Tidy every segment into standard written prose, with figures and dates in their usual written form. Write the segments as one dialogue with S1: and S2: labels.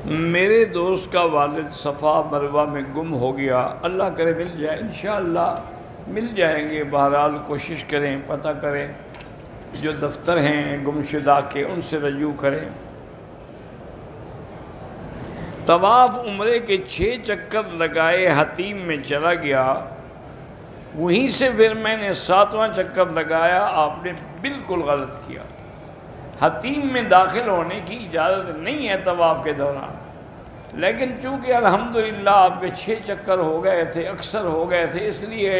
S1: میرے دوست کا والد صفا مروہ میں گم ہو گیا، اللہ کرے مل جائے، انشاءاللہ مل جائیں گے۔ بہرحال کوشش کریں، پتہ کریں، جو دفتر ہیں گمشدہ کے ان سے رجوع کریں۔ طواف عمرے کے 6 چکر لگائے حتیم میں چلا گیا، وہیں سے پھر میں نے 7واں چکر لگایا، آپ نے بالکل غلط کیا۔ حتیم میں داخل ہونے کی اجازت نہیں ہے طواف کے دوران، لیکن چونکہ الحمدللہ آپ کے 6 چکر ہو گئے تھے، اکثر ہو گئے تھے، اس لیے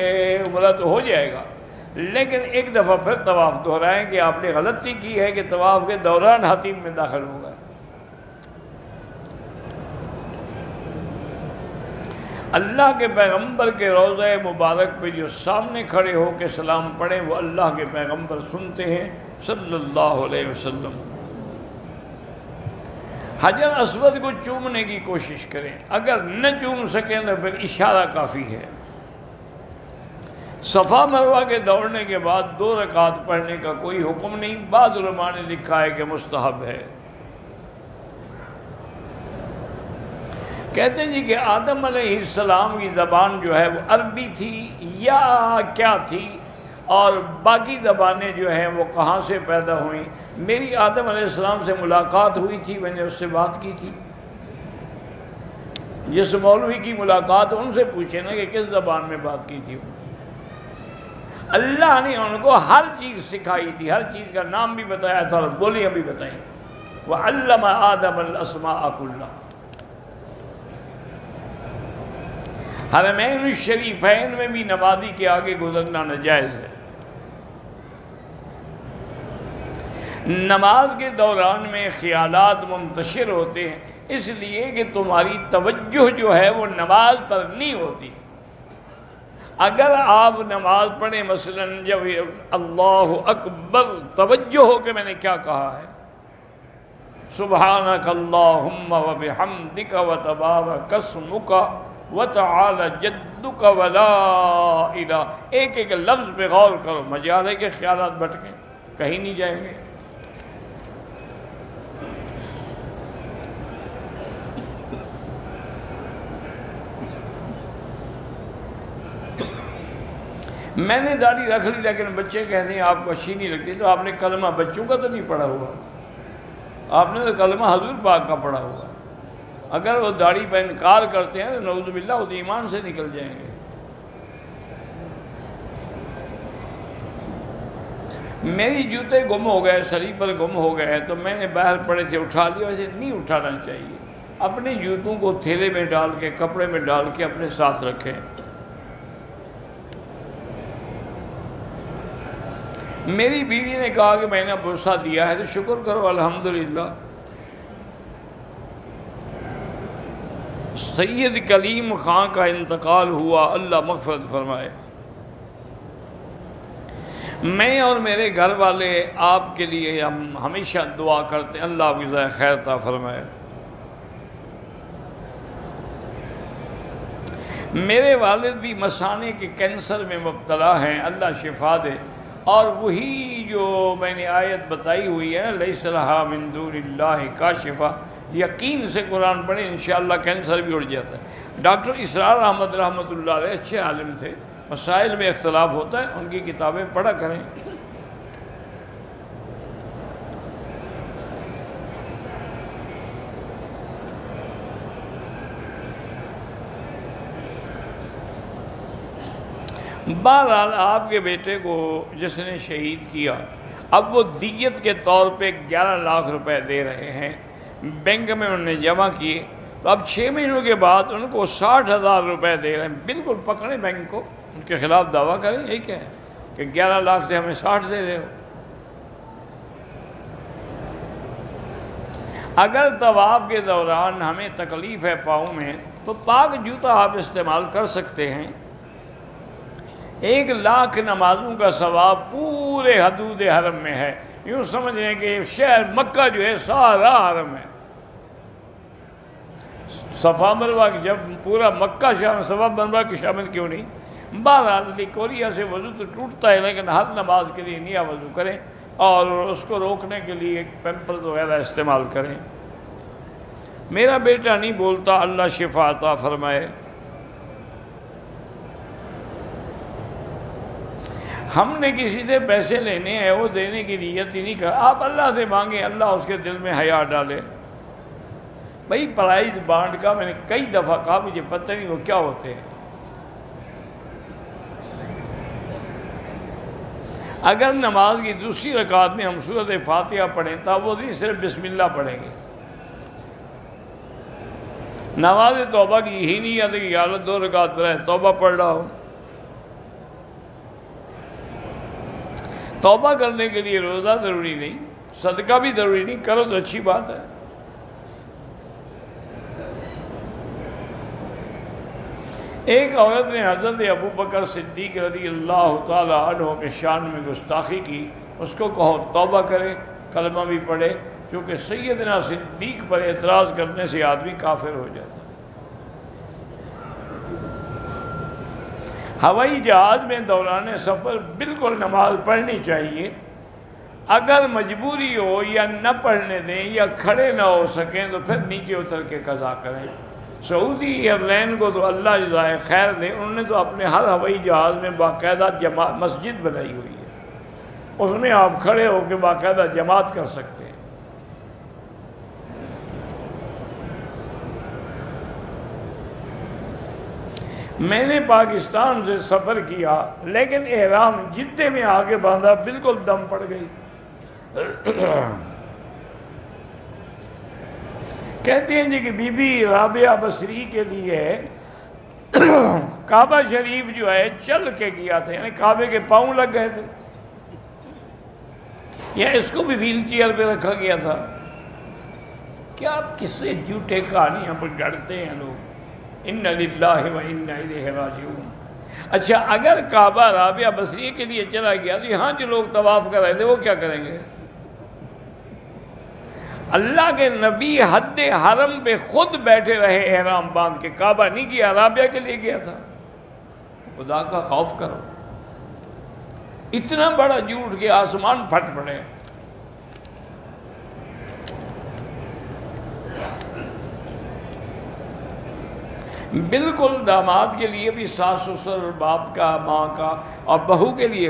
S1: عمرہ تو ہو جائے گا، لیکن ایک دفعہ پھر طواف دہرائیں کہ آپ نے غلطی کی ہے کہ طواف کے دوران حتیم میں داخل ہو گئے۔ اللہ کے پیغمبر کے روضہ مبارک پہ جو سامنے کھڑے ہو کے سلام پڑھیں وہ اللہ کے پیغمبر سنتے ہیں صلی اللہ علیہ وسلم۔ حجر اسود کو چومنے کی کوشش کریں، اگر نہ چوم سکیں تو پھر اشارہ کافی ہے۔ صفا مروہ کے دوڑنے کے بعد 2 رکعت پڑھنے کا کوئی حکم نہیں، بعض علماء نے لکھا ہے کہ مستحب ہے۔ کہتے ہیں جی کہ آدم علیہ السلام کی زبان جو ہے وہ عربی تھی یا کیا تھی، اور باقی زبانیں جو ہیں وہ کہاں سے پیدا ہوئیں۔ میری آدم علیہ السلام سے ملاقات ہوئی تھی، میں نے اس سے بات کی تھی۔ جس مولوی کی ملاقات ان سے پوچھیں نا کہ کس زبان میں بات کی تھی۔ اللہ نے ان کو ہر چیز سکھائی تھی، ہر چیز کا نام بھی بتایا تھا اور بولیاں بھی بتائی تھیں۔ وَعَلَّمَ آدَمَ الْأَسْمَاءَ كُلَّهَا۔ حرمین الشریفین میں بھی نمازی کے آگے گزرنا ناجائز ہے۔ نماز کے دوران میں خیالات منتشر ہوتے ہیں، اس لیے کہ تمہاری توجہ جو ہے وہ نماز پر نہیں ہوتی۔ اگر آپ نماز پڑھیں مثلا جب اللہ اکبر، توجہ ہو کہ میں نے کیا کہا ہے، سبحانک اللہم وبحمدک وتبارک اسمک وتعالی جدک ولا الہ، ایک ایک لفظ پہ غور کرو، مجال ہے کہ خیالات بھٹکیں، کہیں نہیں جائیں گے۔ میں نے داڑھی رکھ لی لیکن بچے کہتے ہیں آپ کو اچھی نہیں لگتی، تو آپ نے کلمہ بچوں کا تو نہیں پڑھا ہوا، آپ نے تو کلمہ حضور پاک کا پڑھا ہوا۔ اگر وہ داڑھی پہ انکار کرتے ہیں تو نعوذ باللہ وہ ایمان سے نکل جائیں گے۔ میری جوتے گم ہو گئے، سلیپر گم ہو گئے، تو میں نے باہر پڑے تھے اٹھا لیا، ویسے نہیں اٹھانا چاہیے۔ اپنے جوتوں کو تھیلے میں ڈال کے، کپڑے میں ڈال کے اپنے ساتھ رکھیں۔ میری بیوی نے کہا کہ میں نے بوسہ دیا ہے تو شکر کرو الحمدللہ۔ سید کلیم خان کا انتقال ہوا، اللہ مغفرت فرمائے۔ میں اور میرے گھر والے آپ کے لیے ہم ہمیشہ دعا کرتے ہیں، اللہ آپ کی جزائے خیر عطا فرمائے۔ میرے والد بھی مثانے کے کینسر میں مبتلا ہیں، اللہ شفا دے، اور وہی جو میں نے آیت بتائی ہوئی ہے لیس لہا من دون اللہ کاشفہ، یقین سے قرآن پڑھیں انشاءاللہ کینسر بھی اڑ جاتا ہے۔ ڈاکٹر اسرار احمد رحمۃ اللہ علیہ اچھے عالم تھے، مسائل میں اختلاف ہوتا ہے، ان کی کتابیں پڑھا کریں۔ بہرحال آپ کے بیٹے کو جس نے شہید کیا، اب وہ دیت کے طور پہ 11 لاکھ روپے دے رہے ہیں، بینک میں انہوں نے جمع کیے، تو اب 6 مہینوں کے بعد ان کو 60,000 روپے دے رہے ہیں۔ بالکل پکڑیں بینک کو، ان کے خلاف دعویٰ کریں، یہ کیا ہے کہ 11 لاکھ سے ہمیں 60 دے رہے ہو۔ اگر طواف کے دوران ہمیں تکلیف ہے پاؤں میں تو پاک جوتا آپ استعمال کر سکتے ہیں۔ 1 لاکھ نمازوں کا ثواب پورے حدود حرم میں ہے، یوں سمجھ لیں کہ شہر مکہ جو ہے سارا حرم ہے۔ صفا مروہ جب پورا مکہ شامل، صفا مروہ کی شامل کیوں نہیں؟ بہرحال لیکوریا سے وضو تو ٹوٹتا ہے، لیکن ہر نماز کے لیے نیا وضو کریں اور اس کو روکنے کے لیے ایک پیمپرز وغیرہ استعمال کریں۔ میرا بیٹا نہیں بولتا اللہ شفا عطا فرمائے. ہم نے کسی سے پیسے لینے ہیں، وہ دینے کی نیت ہی نہیں کر. آپ اللہ سے مانگیں، اللہ اس کے دل میں حیا ڈالے. بھائی پرائز بانٹ کا میں نے کئی دفعہ کہا، مجھے پتہ نہیں وہ کیا ہوتے ہیں. اگر نماز کی دوسری رکعت میں ہم سورۃ فاتحہ پڑھیں تب وہ نہیں، صرف بسم اللہ پڑھیں گے. نماز توبہ کی یہی نیت ہے کہ یا اللہ 2 رکعت پڑھیں، توبہ پڑھ رہا ہوں. توبہ کرنے کے لیے روزہ ضروری نہیں، صدقہ بھی ضروری نہیں، کرو تو اچھی بات ہے. ایک عورت نے حضرت ابو بکر صدیق رضی اللہ تعالی عنہ کے شان میں گستاخی کی. اس کو کہو توبہ کرے، کلمہ بھی پڑھے، کیونکہ سیدنا صدیق پر اعتراض کرنے سے آدمی کافر ہو جاتا. ہوائی جہاز میں دوران سفر بالکل نماز پڑھنی چاہیے. اگر مجبوری ہو یا نہ پڑھنے دیں یا کھڑے نہ ہو سکیں تو پھر نیچے اتر کے قضا کریں. سعودی ایئر لائن کو تو اللہ جزائے خیر دے، انہوں نے تو اپنے ہر ہوائی جہاز میں باقاعدہ مسجد بنائی ہوئی ہے. اس میں آپ کھڑے ہو کے باقاعدہ جماعت کر سکتے ہیں. میں نے پاکستان سے سفر کیا، لیکن احرام جدے میں آگے باندھا، بالکل دم پڑ گئی. کہتے ہیں جی کہ بی بی رابعہ بصری کے لیے کعبہ شریف جو ہے چل کے گیا تھا، یعنی کعبے کے پاؤں لگ گئے تھے، یا اس کو بھی ویل چیئر پہ رکھا گیا تھا. کیا آپ کس سے جھوٹے کہانیاں پر گڑتے ہیں لوگ. اِنَّ لِلَّهِ وَإِنَّا إِلَيْهِ رَاجِعُونَ. اچھا اگر کعبہ رابعہ بصری کے لیے چلا گیا تو یہاں جو لوگ طواف کر رہے تھے وہ کیا کریں گے؟ اللہ کے نبی حد حرم پہ خود بیٹھے رہے احرام باندھ کے، کعبہ نہیں گیا، رابعہ کے لیے گیا تھا. خدا کا خوف کرو. اتنا بڑا جھوٹ کہ آسمان پھٹ پڑے. بالکل داماد کے لیے بھی، ساس سسر، باپ کا، ماں کا، اور بہو کے لیے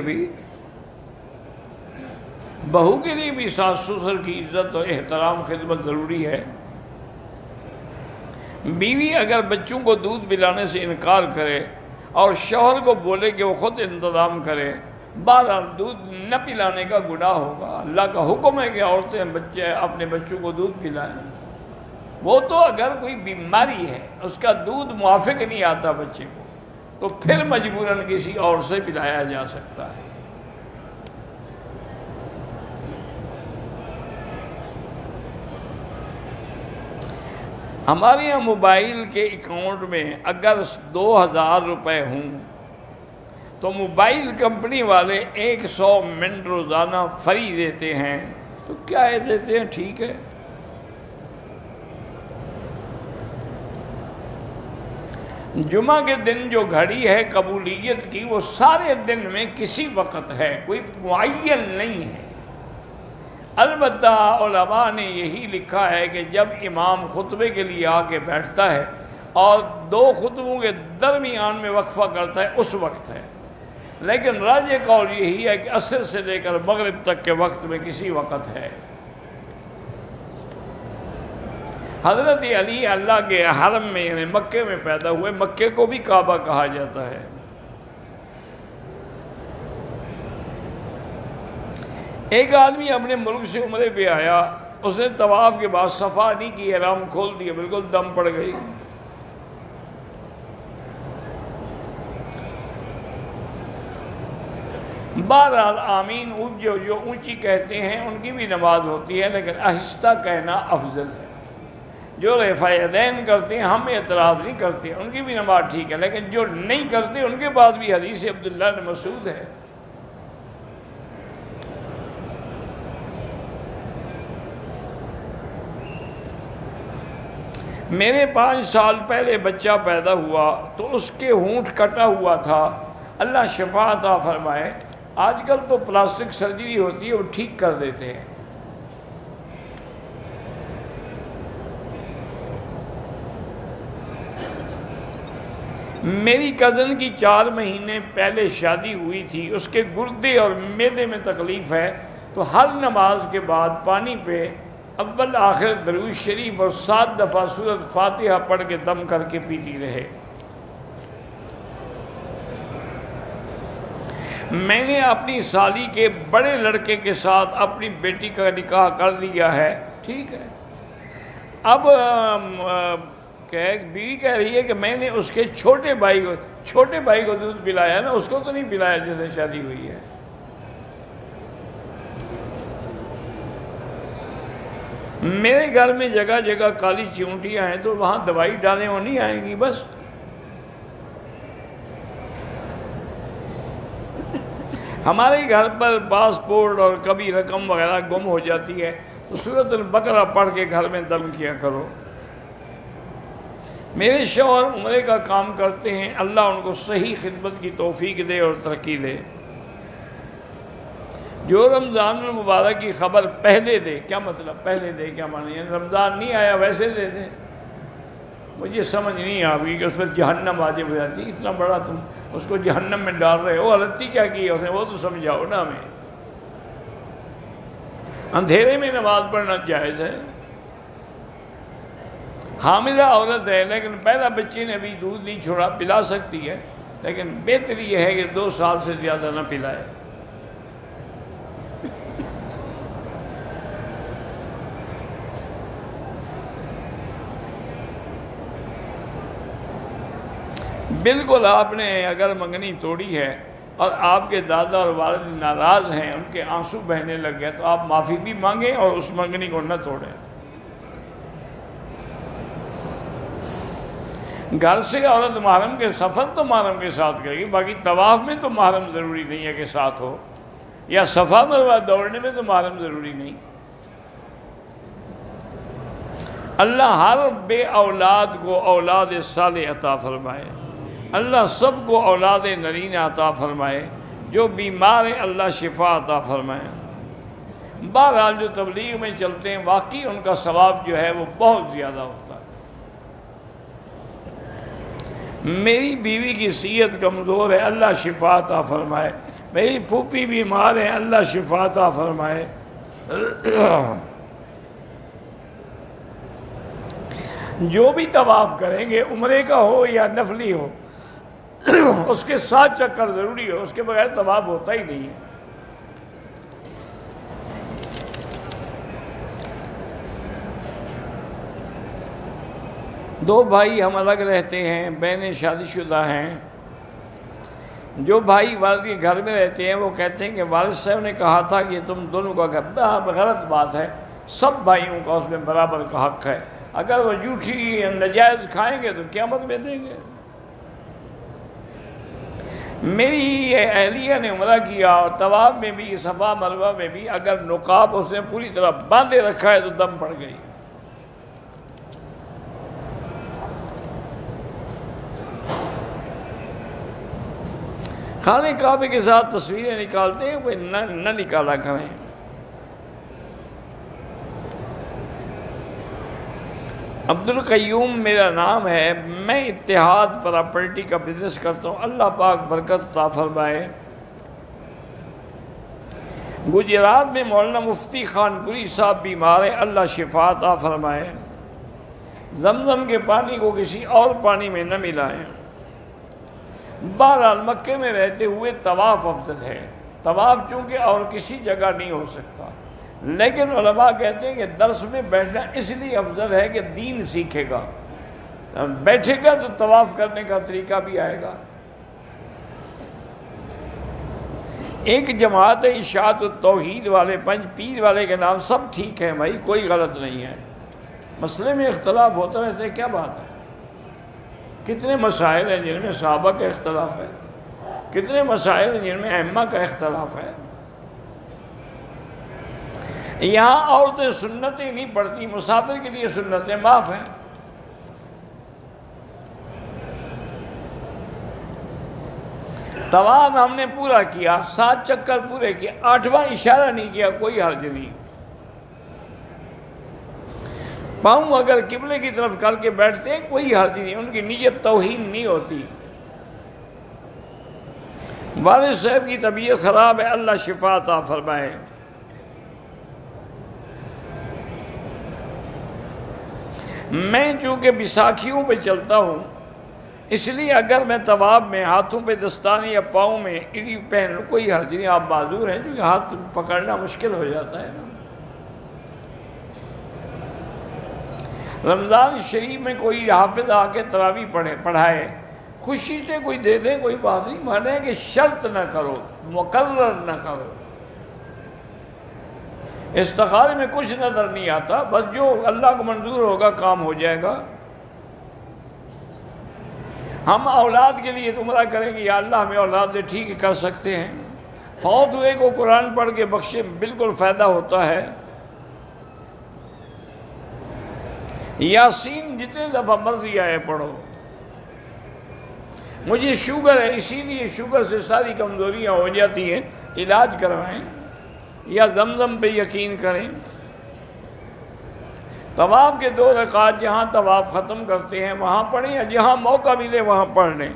S1: بھی ساس سسر کی عزت اور احترام خدمت ضروری ہے. بیوی اگر بچوں کو دودھ پلانے سے انکار کرے اور شوہر کو بولے کہ وہ خود انتظام کرے، بہرحال دودھ نہ پلانے کا گناہ ہوگا. اللہ کا حکم ہے کہ عورتیں اپنے بچوں کو دودھ پلائیں. وہ تو اگر کوئی بیماری ہے، اس کا دودھ موافق نہیں آتا بچے کو، تو پھر مجبوراً کسی اور سے پلایا جا سکتا ہے. ہمارے یہاں موبائل کے اکاؤنٹ میں اگر 2000 روپے ہوں تو موبائل کمپنی والے 100 منٹ روزانہ فری دیتے ہیں. تو کیا دیتے ہیں؟ ٹھیک ہے. جمعہ کے دن جو گھڑی ہے قبولیت کی، وہ سارے دن میں کسی وقت ہے، کوئی معین نہیں ہے. البتہ علماء نے یہی لکھا ہے کہ جب امام خطبے کے لیے آ کے بیٹھتا ہے اور 2 خطبوں کے درمیان میں وقفہ کرتا ہے، اس وقت ہے. لیکن راجح قول یہی ہے کہ عصر سے لے کر مغرب تک کے وقت میں کسی وقت ہے. حضرت علی اللہ کے حرم میں یعنی مکے میں پیدا ہوئے. مکے کو بھی کعبہ کہا جاتا ہے. ایک آدمی اپنے ملک سے عمرے پہ آیا، اس نے طواف کے بعد صفا نہیں کی، احرام کھول دیا، بالکل دم پڑ گئی. بہرحال آمین جو اونچی کہتے ہیں ان کی بھی نماز ہوتی ہے، لیکن آہستہ کہنا افضل ہے. جو رفع یدین کرتے ہیں ہم اعتراض نہیں کرتے، ان کی بھی نماز ٹھیک ہے، لیکن جو نہیں کرتے ان کے پاس بھی حدیث عبداللہ بن مسعود ہے. میرے 5 سال پہلے بچہ پیدا ہوا تو اس کے ہونٹ کٹا ہوا تھا، اللہ شفا عطا فرمائے. آج کل تو پلاسٹک سرجری ہوتی ہے، وہ ٹھیک کر دیتے ہیں. میری کزن کی 4 مہینے پہلے شادی ہوئی تھی، اس کے گردے اور معدے میں تکلیف ہے، تو ہر نماز کے بعد پانی پہ اول آخر درود شریف اور 7 دفعہ سورۃ فاتحہ پڑھ کے دم کر کے پیتی رہے۔ میں نے اپنی سالی کے بڑے لڑکے کے ساتھ اپنی بیٹی کا نکاح کر دیا ہے، ٹھیک ہے۔ اب بیوی کہہ رہی ہے کہ میں نے اس کے چھوٹے بھائی کو دودھ پلایا نا، اس کو تو نہیں پلایا جس سے شادی ہوئی ہے۔ میرے گھر میں جگہ جگہ کالی چیونٹیاں ہیں، تو وہاں دوائی ڈالیں وہ نہیں آئیں گی بس۔ ہمارے گھر پر پاسپورٹ اور کبھی رقم وغیرہ گم ہو جاتی ہے تو سورۃ البقرہ پڑھ کے گھر میں دم کیا کرو۔ میرے شوہر عمرے کا کام کرتے ہیں، اللہ ان کو صحیح خدمت کی توفیق دے اور ترقی دے۔ جو رمضان المبارک کی خبر پہلے دے، کیا مطلب پہلے دے کیا معنی ہے؟ رمضان نہیں آیا ویسے دے دیں؟ مجھے سمجھ نہیں آ گئی کہ اس پر جہنم واجب ہو جاتی، اتنا بڑا تم اس کو جہنم میں ڈال رہے ہو، غلطی کیا کی ہے اس نے وہ تو سمجھاؤ نا ہمیں۔ اندھیرے میں نماز پڑھنا جائز ہے۔ حاملہ عورت ہے لیکن پہلا بچے نے ابھی دودھ نہیں چھوڑا، پلا سکتی ہے، لیکن بہتر یہ ہے کہ 2 سال سے زیادہ نہ پلائے۔ بالکل آپ نے اگر منگنی توڑی ہے اور آپ کے دادا اور والد ناراض ہیں، ان کے آنسو بہنے لگ گئے، تو آپ معافی بھی مانگیں اور اس منگنی کو نہ توڑیں۔ گھر سے عورت محرم کے سفر تو محرم کے ساتھ کرے گی، باقی طواف میں تو محرم ضروری نہیں ہے کہ ساتھ ہو، یا صفا مروہ دوڑنے میں تو محرم ضروری نہیں۔ اللہ ہر بے اولاد کو اولاد صالح عطا فرمائے، اللہ سب کو اولاد نرینہ عطا فرمائے، جو بیمار ہیں اللہ شفا عطا فرمائے۔ بہرحال جو تبلیغ میں چلتے ہیں واقعی ان کا ثواب جو ہے وہ بہت زیادہ ہوتا ہے۔ میری بیوی کی صحت کمزور ہے، اللہ شفا عطا فرمائے۔ میری پھوپھی بیمار ہے، اللہ شفا عطا فرمائے۔ جو بھی طواف کریں گے عمرے کا ہو یا نفلی ہو، اس کے 7 چکر ضروری ہو، اس کے بغیر طواف ہوتا ہی نہیں ہے۔ دو بھائی ہم الگ رہتے ہیں، بہنیں شادی شدہ ہیں۔ جو بھائی والد کے گھر میں رہتے ہیں وہ کہتے ہیں کہ والد صاحب نے کہا تھا کہ تم دونوں کا گھر، غلط بات ہے، سب بھائیوں کا اس میں برابر کا حق ہے۔ اگر وہ جھوٹی نجائز کھائیں گے تو قیامت میں دیں گے۔ میری اہلیہ نے عمرہ کیا اور طواف میں بھی صفا مروہ میں بھی اگر نقاب اس نے پوری طرح باندھے رکھا ہے تو دم پڑ گئی۔ خانہ کعبے کے ساتھ تصویریں نکالتے ہیں، وہ نہ نکالا کریں۔ عبد القیوم میرا نام ہے، میں اتحاد پراپرٹی کا بزنس کرتا ہوں، اللہ پاک برکت عطا فرمائے۔ گجرات میں مولانا مفتی خان پوری صاحب بیمار ہیں، اللہ شفا عطا فرمائے۔ زمزم کے پانی کو کسی اور پانی میں نہ ملائیں۔ بہرحال مکے میں رہتے ہوئے طواف افضل ہے، طواف چونکہ اور کسی جگہ نہیں ہو سکتا، لیکن علماء کہتے ہیں کہ درس میں بیٹھنا اس لیے افضل ہے کہ دین سیکھے گا، بیٹھے گا تو طواف کرنے کا طریقہ بھی آئے گا۔ ایک جماعت ہے اشاعت التوحید والے، 5 پیر والے کے نام، سب ٹھیک ہیں بھائی، کوئی غلط نہیں ہے، مسئلے میں اختلاف ہوتا رہتا ہے، کیا بات ہے؟ کتنے مسائل ہیں جن میں صحابہ کا اختلاف ہے، کتنے مسائل ہیں جن میں ائمہ کا اختلاف ہے۔ یہاں عورتیں سنتیں نہیں پڑھتی، مسافر کے لیے سنتیں معاف ہیں۔ طواف ہم نے پورا کیا، 7 چکر پورے کیے، 8واں اشارہ نہیں کیا، کوئی حرج نہیں۔ پاؤں اگر قبلے کی طرف کر کے بیٹھتے ہیں کوئی حرج نہیں، ان کی نیت توہین نہیں ہوتی۔ والد صاحب کی طبیعت خراب ہے، اللہ شفا عطا فرمائے۔ میں چونکہ بیساکھیوں پہ چلتا ہوں، اس لیے اگر میں طواف میں ہاتھوں پہ دستانے یا پاؤں میں ایڑی پہن لوں کوئی حرج نہیں، آپ معذور ہیں، کیونکہ ہاتھ پکڑنا مشکل ہو جاتا ہے نا۔ رمضان شریف میں کوئی حافظ آ کے تراویح پڑھائے، خوشی سے کوئی دے دے، کوئی بات نہیں، مانے کہ شرط نہ کرو، مقرر نہ کرو۔ استخارے میں کچھ نظر نہیں آتا، بس جو اللہ کو منظور ہوگا کام ہو جائے گا۔ ہم اولاد کے لیے عمرہ کریں گے، یا اللہ ہمیں اولاد دے، ٹھیک ہے کر سکتے ہیں۔ فوت ہوئے کو قرآن پڑھ کے بخشے، بالکل فائدہ ہوتا ہے۔ یاسین جتنے دفعہ مرضی آئے پڑھو۔ مجھے شوگر ہے، اسی لیے شوگر سے ساری کمزوریاں ہو جاتی ہیں، علاج کروائیں یا زمزم پہ یقین کریں۔ طواف کے 2 رکعات جہاں طواف ختم کرتے ہیں وہاں پڑھیں، یا جہاں موقع ملے وہاں پڑھ لیں۔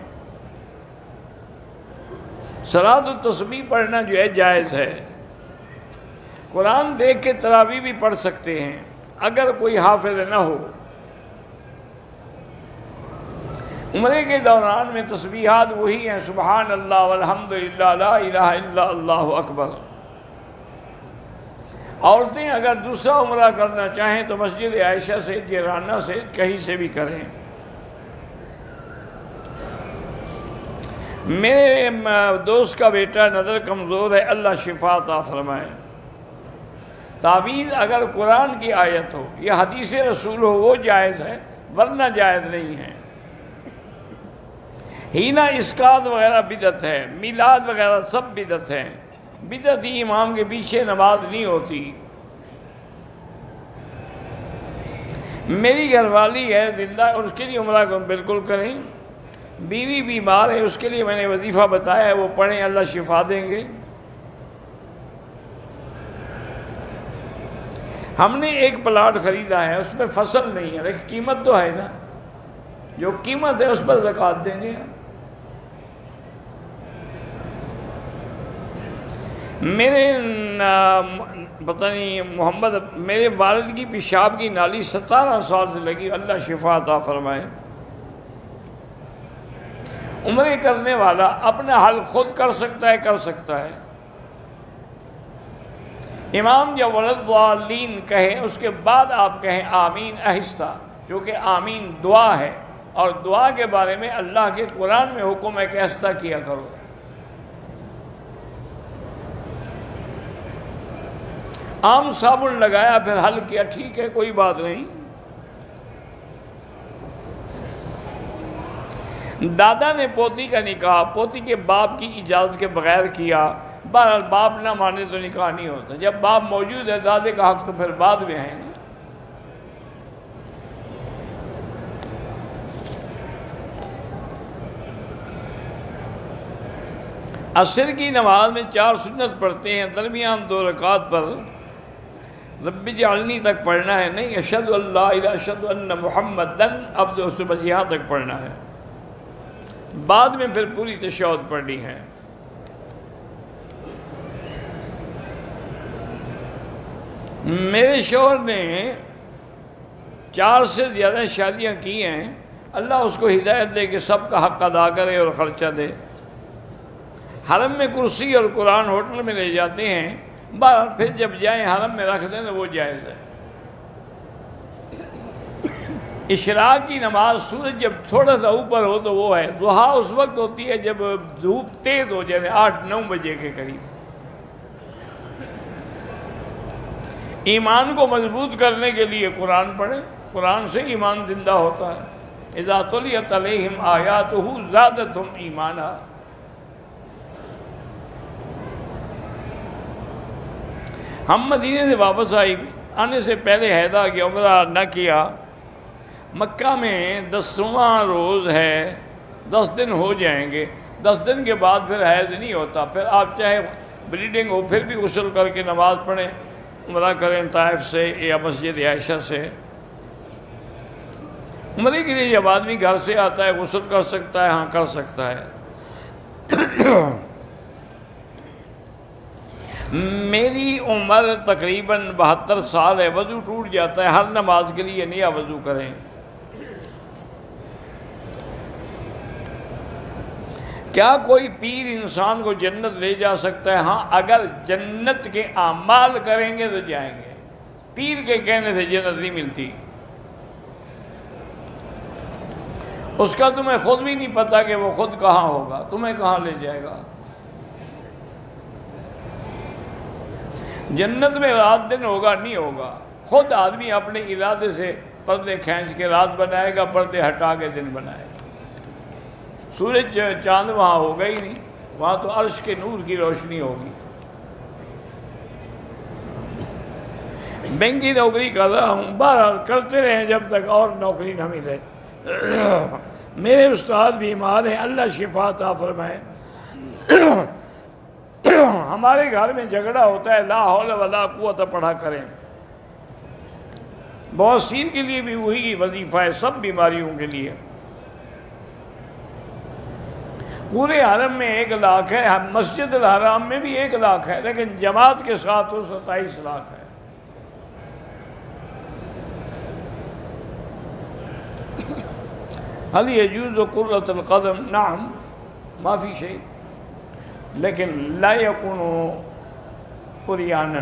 S1: صلاۃ التسبیح پڑھنا جو ہے جائز ہے۔ قرآن دیکھ کے تراویح بھی پڑھ سکتے ہیں اگر کوئی حافظ نہ ہو۔ عمرے کے دوران میں تسبیحات وہی ہیں، سبحان اللہ والحمدللہ لا الہ الا اللہ اکبر۔ عورتیں اگر دوسرا عمرہ کرنا چاہیں تو مسجد عائشہ سے، جیرانہ سے، کہیں سے بھی کریں۔ میرے دوست کا بیٹا نظر کمزور ہے، اللہ شفا عطا فرمائے۔ تعویذ اگر قرآن کی آیت ہو یا حدیث رسول ہو وہ جائز ہے، ورنہ جائز نہیں ہے۔ ہینا اسقاط وغیرہ بدعت ہے، میلاد وغیرہ سب بدعت ہیں۔ بدعتی امام کے پیچھے نماز نہیں ہوتی۔ میری گھر والی ہے زندہ، اور اس کے لیے عمرہ کو بالکل کریں۔ بیوی بیمار ہے، اس کے لیے میں نے وظیفہ بتایا ہے، وہ پڑھیں، اللہ شفا دیں گے۔ ہم نے ایک پلاٹ خریدا ہے، اس میں فصل نہیں ہے لیکن قیمت تو ہے نا، جو قیمت ہے اس پر زکوٰۃ دیں گے۔ میرے پتہ نہیں محمد، میرے والد کی پیشاب کی نالی 17 سال سے لگی، اللہ شفا عطا فرمائے۔ عمرے کرنے والا اپنا حل خود کر سکتا ہے۔ امام جب ولضالین کہے اس کے بعد آپ کہیں آمین آہستہ، کیونکہ آمین دعا ہے، اور دعا کے بارے میں اللہ کے قرآن میں حکم ہے کہ آہستہ کیا کرو۔ عام صابن لگایا پھر حل کیا، ٹھیک ہے، کوئی بات نہیں۔ دادا نے پوتی کا نکاح پوتی کے باپ کی اجازت کے بغیر کیا، بہرحال باپ نہ مانے تو نکاح نہیں ہوتا۔ جب باپ موجود ہے دادے کا حق تو پھر بعد میں ہے نا۔ عصر کی نماز میں 4 سنت پڑھتے ہیں، درمیان 2 رکعات پر رب اجعلنی تک پڑھنا ہے، نہیں اشہد اللہ الہ اشہد ان محمدن عبدہ، سے بس یہاں تک پڑھنا ہے، بعد میں پھر پوری تشہد پڑھنی ہے۔ میرے شوہر نے 4 سے زیادہ شادیاں کی ہیں، اللہ اس کو ہدایت دے کہ سب کا حق ادا کرے اور خرچہ دے۔ حرم میں کرسی اور قرآن ہوٹل میں لے جاتے ہیں، پھر جب جائیں حرم میں رکھ دیں تو وہ جائز ہے۔ اشراق کی نماز سورج جب تھوڑا سا اوپر ہو تو وہ ہے۔ ضحیٰ اس وقت ہوتی ہے جب دھوپ تیز ہو جائے، 8-9 بجے کے قریب۔ ایمان کو مضبوط کرنے کے لیے قرآن پڑھیں، قرآن سے ایمان زندہ ہوتا ہے۔ اذا تلیت علیہم آیاتہ زادتہم ایمانا۔ ہم مدینے سے واپس آنے سے پہلے حیدہ کہ عمرہ نہ کیا، مکہ میں 10واں روز ہے، 10 دن ہو جائیں گے، 10 دن کے بعد پھر حیض نہیں ہوتا، پھر آپ چاہے بلیڈنگ ہو پھر بھی غسل کر کے نماز پڑھیں، عمرہ کریں طائف سے یا مسجد عائشہ سے۔ عمرے کے لیے جب آدمی گھر سے آتا ہے غسل کر سکتا ہے، ہاں کر سکتا ہے۔ میری عمر تقریباً 72 سال ہے، وضو ٹوٹ جاتا ہے، ہر نماز کے لیے نیا وضو کریں۔ کیا کوئی پیر انسان کو جنت لے جا سکتا ہے؟ ہاں، اگر جنت کے اعمال کریں گے تو جائیں گے، پیر کے کہنے سے جنت نہیں ملتی۔ اس کا تمہیں خود بھی نہیں پتا کہ وہ خود کہاں ہوگا، تمہیں کہاں لے جائے گا۔ جنت میں رات دن ہوگا نہیں ہوگا، خود آدمی اپنے ارادے سے پردے کھینچ کے رات بنائے گا، پردے ہٹا کے دن بنائے گا۔ سورج چاند وہاں ہوگا ہی نہیں، وہاں تو عرش کے نور کی روشنی ہوگی۔ بینک کی نوکری کر رہا ہوں، بہرحال کرتے رہیں جب تک اور نوکری نہ ملے۔ میرے استاد بیمار ہیں، اللہ شفا عطا فرمائے۔ ہمارے گھر میں جھگڑا ہوتا ہے، لا حول ولا قوت پڑھا کریں۔ بواسیر کے لیے بھی وہی وظیفہ ہے، سب بیماریوں کے لیے۔ پورے حرم میں 1 لاکھ ہے، مسجد الحرام میں بھی 1 لاکھ ہے، لیکن جماعت کے ساتھ وہ 27 لاکھ ہے۔ حل یجوز قرۃ القدم، نعم ما فی شیء، لیکن لا یکون عریانا۔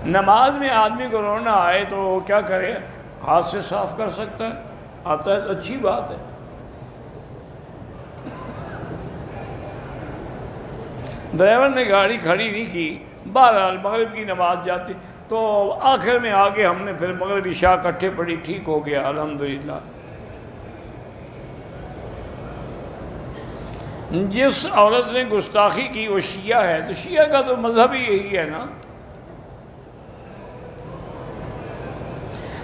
S1: نماز میں آدمی کو رونا آئے تو کیا کرے؟ ہاتھ سے صاف کر سکتا ہے، آتا ہے تو اچھی بات ہے۔ ڈرائیور نے گاڑی کھڑی نہیں کی، بہرحال مغرب کی نماز جاتی تو آخر میں آگے ہم نے پھر مغرب عشاء اکٹھے پڑھی، ٹھیک ہو گیا الحمدللہ۔ جس عورت نے گستاخی کی وہ شیعہ ہے، تو شیعہ کا تو مذہب ہی یہی ہے نا۔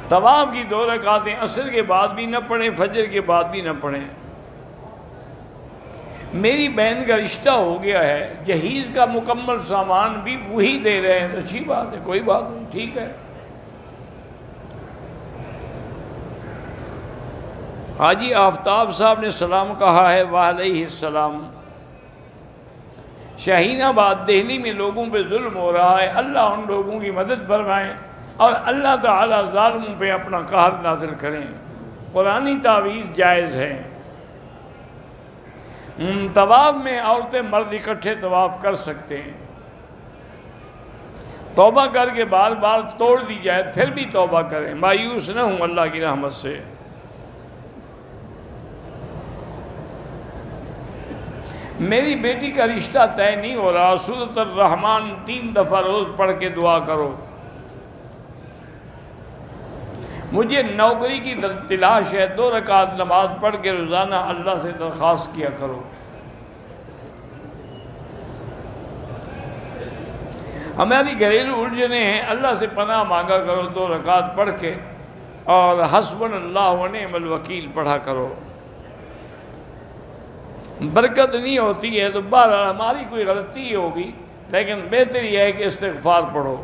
S1: طواف کی 2 رکعتیں عصر کے بعد بھی نہ پڑھیں، فجر کے بعد بھی نہ پڑھیں۔ میری بہن کا رشتہ ہو گیا ہے، جہیز کا مکمل سامان بھی وہی دے رہے ہیں، اچھی بات ہے، کوئی بات نہیں، ٹھیک ہے۔ حاجی آفتاب صاحب نے سلام کہا ہے، وعلیہ السلام۔ شاہین آباد دہلی میں لوگوں پہ ظلم ہو رہا ہے، اللہ ان لوگوں کی مدد فرمائے اور اللہ تعالیٰ ظالموں پہ اپنا قہر نازل کریں۔ قرآنی تعویذ جائز ہے۔ طواف میں عورتیں مرد اکٹھے طواف کر سکتے ہیں، توبہ کر کے بار بار توڑ دی جائے پھر بھی توبہ کریں، مایوس نہ ہوں اللہ کی رحمت سے۔ میری بیٹی کا رشتہ طے نہیں ہو رہا، سورۃ الرحمن 3 دفعہ روز پڑھ کے دعا کرو۔ مجھے نوکری کی تلاش ہے، 2 رکعت نماز پڑھ کے روزانہ اللہ سے درخواست کیا کرو۔ ہماری گھریلو الجھنیں ہیں، اللہ سے پناہ مانگا کرو، 2 رکعت پڑھ کے، اور حسبنا اللہ ونعم الوکیل پڑھا کرو۔ برکت نہیں ہوتی ہے تو بہرحال ہماری کوئی غلطی ہی ہوگی، لیکن بہتر یہ ہے کہ استغفار پڑھو۔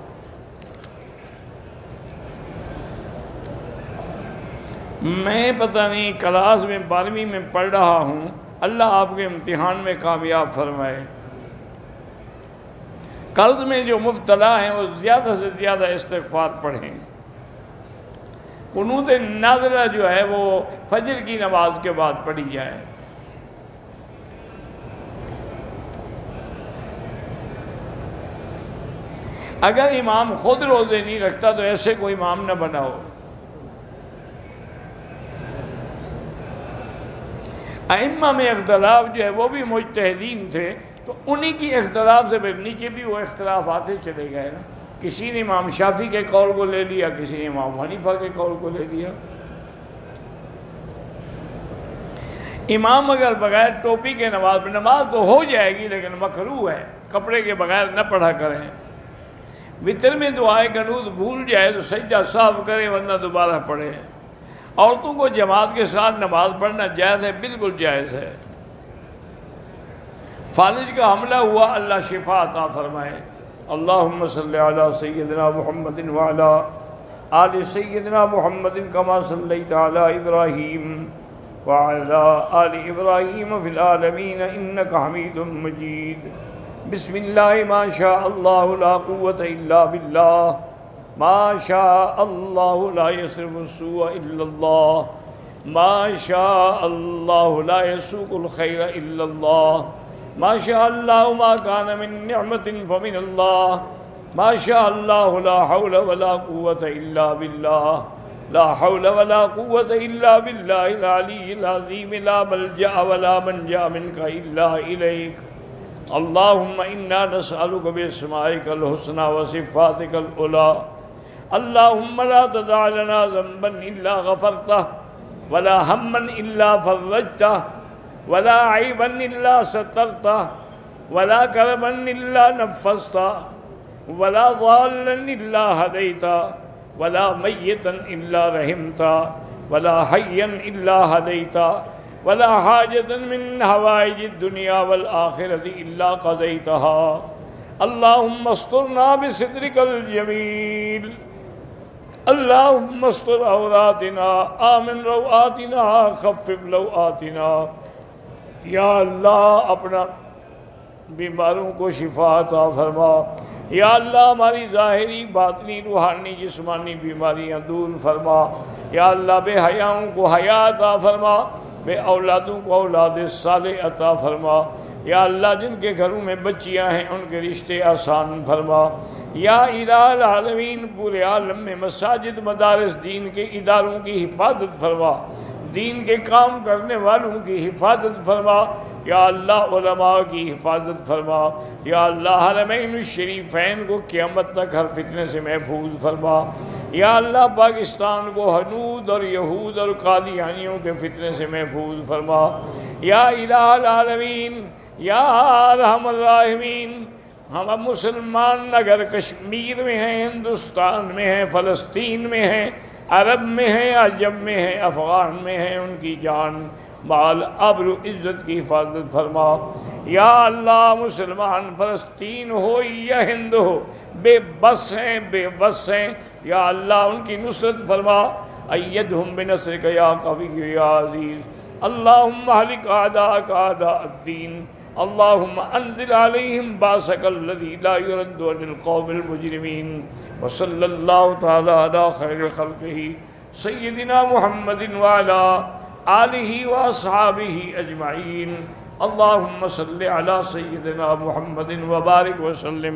S1: میں پتہ نہیں کلاس میں 12ویں میں پڑھ رہا ہوں، اللہ آپ کے امتحان میں کامیاب فرمائے۔ قرض میں جو مبتلا ہیں وہ زیادہ سے زیادہ استغفار پڑھیں۔ قنوت نازلہ جو ہے وہ فجر کی نماز کے بعد پڑھی جائے۔ اگر امام خود روزے نہیں رکھتا تو ایسے کوئی امام نہ بناؤ۔ ائمہ میں اختلاف جو ہے وہ بھی مجتہدین تھے، تو انہی کی اختلاف سے پھر نیچے بھی وہ اختلاف آتے چلے گئے نا۔ کسی نے امام شافعی کے قول کو لے لیا، کسی نے امام حنیفہ کے قول کو لے لیا۔ امام اگر بغیر ٹوپی کے نماز تو ہو جائے گی، لیکن مکروہ ہے، کپڑے کے بغیر نہ پڑھا کریں۔ وتر میں دعائے قنوت بھول جائے تو سجدہ صاف کرے، ورنہ دوبارہ پڑھے۔ عورتوں کو جماعت کے ساتھ نماز پڑھنا جائز ہے، بالکل جائز ہے۔ فالج کا حملہ ہوا، اللہ شفا عطا فرمائے۔ اللہم صلی علی سیدنا محمد وعلی آل سیدنا محمد کما صلیت علی ابراہیم وعلی آل ابراہیم فی العالمین انک حمید مجید۔ بسم اللہ ما شاء اللہ لا قوة الا باللہ، ما شاء اللہ لا یصرف السوء الا اللہ، ما شاء اللہ لا یسوق الخیر الا اللہ، ما شاء اللہ ما کان من نعمت فمن اللہ، ما شاء اللہ لا حول ولا قوة الا باللہ، لا حول ولا قوة الا باللہ العلی العظیم، لا ملجأ ولا منجا منک الا الیک، اللہم انا نسألک باسمائک الحسنى وصفاتک العلی، اللہم لا تدع لنا ذنبا الا غفرتہ، ولا ہما الا فرجتہ، ولا عیبا الا سترتہ، ولا کربا الا نفستہ، ولا ضالا الا ہدیتہ، ولا میتا الا رحمتہ، ولا حیا الا ہدیتہ، ولا حاجة من حوائج الدنیا والآخرة الا قضیتها، اللہم استرنا بسترک الجمیل، اللہم استر عوراتنا، آمن روآتنا، خفف لوآتنا، یا اللہ اپنا بیماروں کو شفا عطا فرما، یا اللہ ہماری ظاہری باطنی روحانی جسمانی بیماریاں دور فرما، یا اللہ بے حیاؤں کو حیا عطا فرما، بے اولادوں کو اولاد صالح عطا فرما، یا اللہ جن کے گھروں میں بچیاں ہیں ان کے رشتے آسان فرما، یا الہ العالمین پورے عالم میں مساجد مدارس دین کے اداروں کی حفاظت فرما، دین کے کام کرنے والوں کی حفاظت فرما، یا اللہ علماء کی حفاظت فرما، یا اللہ حرمین الشریفین کو قیامت تک ہر فتنے سے محفوظ فرما، یا اللہ پاکستان کو ہنود اور یہود اور قادیانیوں کے فتنے سے محفوظ فرما، یا الہ العالمین، یا ارحم الراحمین، ہم مسلمان اگر کشمیر میں ہیں، ہندوستان میں ہیں، فلسطین میں ہیں، عرب میں ہیں، عجم میں ہیں، افغان میں ہیں، ان کی جان مال ابرو عزت کی حفاظت فرما، یا اللہ مسلمان فلسطین ہو یا ہند ہو بے بس ہیں، بے بس ہیں، یا اللہ ان کی نصرت فرما، ایدہم بنصرک یا قوی یا عزیز، اللہم اہلک اعداءک اعداء الدین، اللہم انزل علیہم باسک الذی لا یرد عن القوم المجرمین، وصلی اللہ تعالی علی خیر خلقہ سیدنا محمد وعلی آلہ واصحابہ اجمعین، اللہم صلی علی سیدنا محمد وبارک وسلم۔